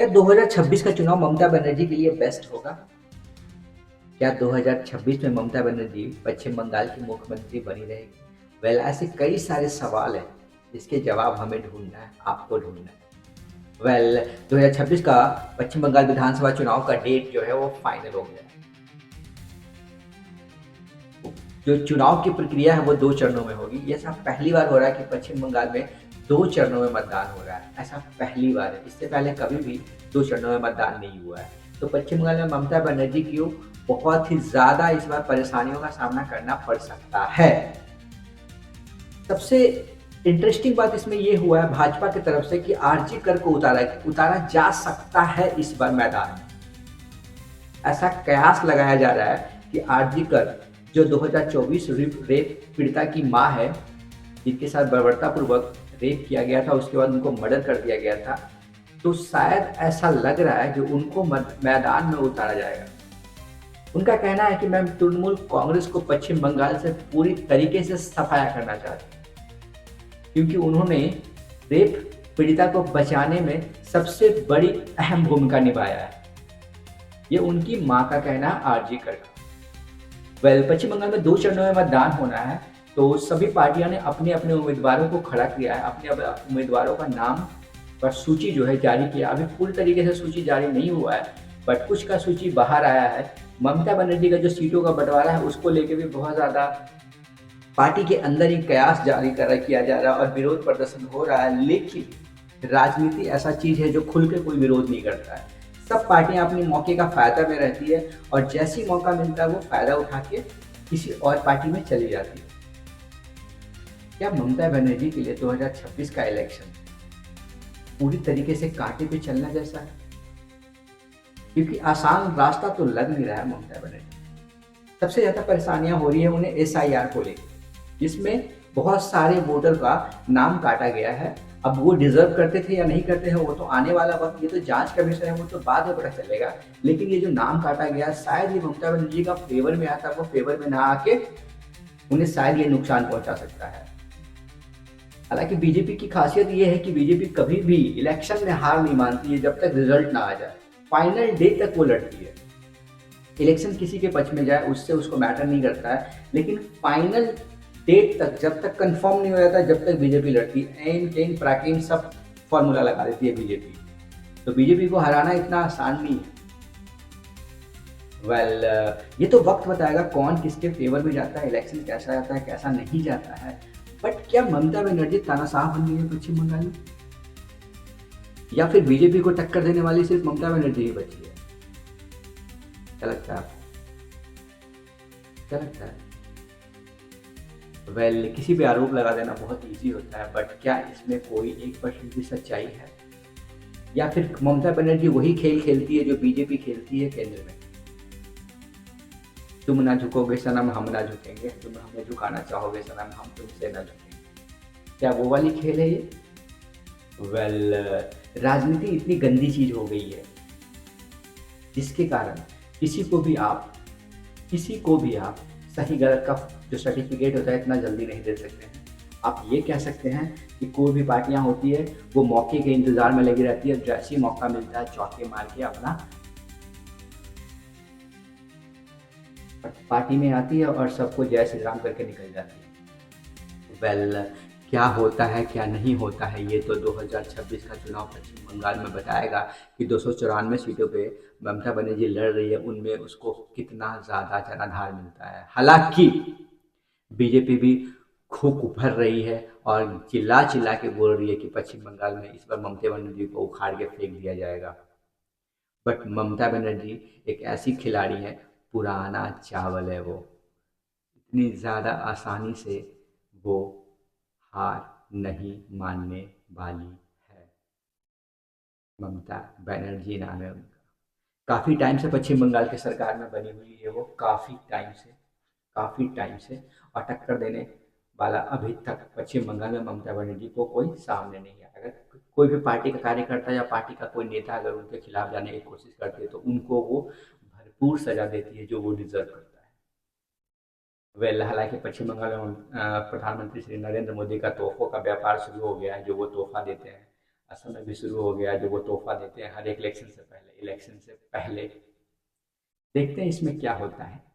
क्या 2026 का चुनाव ममता बनर्जी के लिए बेस्ट होगा? क्या 2026 में ममता बनर्जी पश्चिम बंगाल की मुख्यमंत्री बनी रहेगी? वेल, ऐसे कई सारे सवाल हैं जिसके जवाब हमें ढूंढना है, आपको ढूंढना है। वेल, 2026 का पश्चिम बंगाल विधानसभा चुनाव का डेट जो है वो फाइनल हो गया है। जो चुनाव की प्रक्रिया है वो 2 चरणों में होगी। ये ऐसा पहली बार हो रहा है कि पश्चिम बंगाल में 2 चरणों में मतदान हो रहा है। ऐसा पहली बार है। इससे पहले कभी भी 2 चरणों में मतदान नहीं हुआ है। तो पश्चिम बंगाल में ममता बनर्जी को बहुत ही ज़्यादा इस बार परेशानियों का सामना करना पड़ सकता है। सबसे इंटरेस्टिंग बात इसमें ये हुआ है भाजपा की तरफ से कि आरजी कर को उतारा जा सकता है इस बार मैदान में। ऐसा कयास लगाया जा रहा है कि आरजी कर जो 2024 रेप पीड़िता की मां है, जिनके साथ बर्बरतापूर्वक रेप किया गया था, उसके बाद उनको मर्डर कर दिया गया था, तो शायद ऐसा लग रहा है कि उनको मैदान में उतारा जाएगा। उनका कहना है कि मैं तृणमूल कांग्रेस को पश्चिम बंगाल से पूरी तरीके से सफाया करना चाहती हूँ, क्योंकि उन्होंने रेप पीड़िता को बचाने में सबसे बड़ी अहम भूमिका निभाया है। ये उनकी मां का कहना है आरजी कर का। वेल, पश्चिम बंगाल में 2 चरणों में मतदान होना है, तो सभी पार्टियों ने अपने अपने उम्मीदवारों को खड़ा किया है। अपने उम्मीदवारों का नाम पर सूची जो है जारी किया। अभी पूरी तरीके से सूची जारी नहीं हुआ है, बट कुछ का सूची बाहर आया है। ममता बनर्जी का जो सीटों का बंटवारा है उसको लेके भी बहुत ज़्यादा पार्टी के अंदर ही कयास जारी किया जा रहा है और विरोध प्रदर्शन हो रहा है। लेकिन राजनीति ऐसा चीज़ है जो खुल के कोई विरोध नहीं करता है। सब पार्टियां अपनी मौके का फायदा में रहती है और जैसी मौका मिलता है वो फायदा उठा के किसी और पार्टी में चली जाती है। क्या ममता बनर्जी के लिए 2026 का इलेक्शन पूरी तरीके से कांटे पे चलना जैसा है? क्योंकि आसान रास्ता तो लग नहीं रहा है ममता बनर्जी। सबसे ज्यादा परेशानियां हो रही है उन्हें एसआईआर को लेकर, जिसमें बहुत सारे वोटर का नाम काटा गया है। अब वो डिजर्व करते थे या नहीं करते हैं वो तो आने वाला वक्त, ये तो जांच का विषय है, वो तो बाद में पता चलेगा। लेकिन ये जो नाम काटा गया शायद ये ममता बनर्जी का फेवर में आता, वो फेवर में ना आके उन्हें शायद ये नुकसान पहुंचा सकता है। हालांकि बीजेपी की खासियत ये है कि बीजेपी कभी भी इलेक्शन में हार नहीं मानती है जब तक रिजल्ट ना आ जाए। फाइनल डे तक वो लड़ती है। इलेक्शन किसी के पक्ष में जाए उससे उसको मैटर नहीं करता है, लेकिन फाइनल डेट तक जब तक कंफर्म नहीं हो जाता जब तक बीजेपी लड़ती है। एन केन प्राकेन सब फॉर्मूला लगा देती है बीजेपी। तो बीजेपी को हराना इतना आसान नहीं है। वेल, ये तो वक्त बताएगा कौन किसके फेवर में जाता है, इलेक्शन कैसा जाता है कैसा नहीं जाता है। बट क्या ममता बनर्जी तानाशाह बन गई है पश्चिम बंगाल में, या फिर बीजेपी को टक्कर देने वाली सिर्फ ममता बनर्जी ही बची है? क्या लगता है आपको? क्या लगता है? वेल, किसी पे आरोप लगा देना बहुत इजी होता है, बट क्या इसमें कोई 1% की सच्चाई है, या फिर ममता बनर्जी वही खेल खेलती है जो बीजेपी खेलती है केंद्र में? तुम ना झुकोगे सनम हम ना झुकेंगे, तुम हमें झुकाना चाहोगे सनम हम तुमसे ना झुकेंगे। क्या वो वाली खेल है ये? वेल, राजनीति इतनी गंदी चीज हो गई है जिसके कारण किसी को भी आप सही गलत का जो सर्टिफिकेट होता है इतना जल्दी नहीं दे सकते हैं। आप ये कह सकते हैं कि कोई भी पार्टियां होती है वो मौके के इंतजार में लगी रहती है, जैसे ही मौका मिलता है चौके मार के अपना पार्टी में आती है और सबको जय श्री राम करके निकल जाती है। वेल, क्या होता है क्या नहीं होता है ये तो 2026 का चुनाव पश्चिम बंगाल में बताएगा कि 294 सीटों पे ममता बनर्जी लड़ रही है, उनमें उसको कितना ज़्यादा जनाधार मिलता है। हालांकि बीजेपी भी खूब उभर रही है और चिल्ला चिल्ला के बोल रही है कि पश्चिम बंगाल में इस बार ममता बनर्जी को उखाड़ के फेंक दिया जाएगा। बट ममता बनर्जी एक ऐसी खिलाड़ी है, पुराना चावल है वो, इतनी ज़्यादा आसानी से वो हार नहीं मानने वाली है। ममता बनर्जी नाम है उनका। काफ़ी टाइम से पश्चिम बंगाल की सरकार में बनी हुई है वो, काफ़ी टाइम से और टक्कर देने वाला अभी तक पश्चिम बंगाल में ममता बनर्जी को कोई सामने नहीं आया। अगर कोई भी पार्टी का कार्यकर्ता या पार्टी का कोई नेता अगर उनके खिलाफ जाने की कोशिश करते हैं तो उनको वो भरपूर सजा देती है जो वो डिजर्व करता है। वेल, हालांकि पश्चिम बंगाल में प्रधानमंत्री श्री नरेंद्र मोदी का तोहफों का व्यापार शुरू हो गया है, जो वो तोहफा देते हैं समय भी शुरू हो गया जो वो तोहफा देते हैं हर एक इलेक्शन से पहले। देखते हैं इसमें क्या होता है।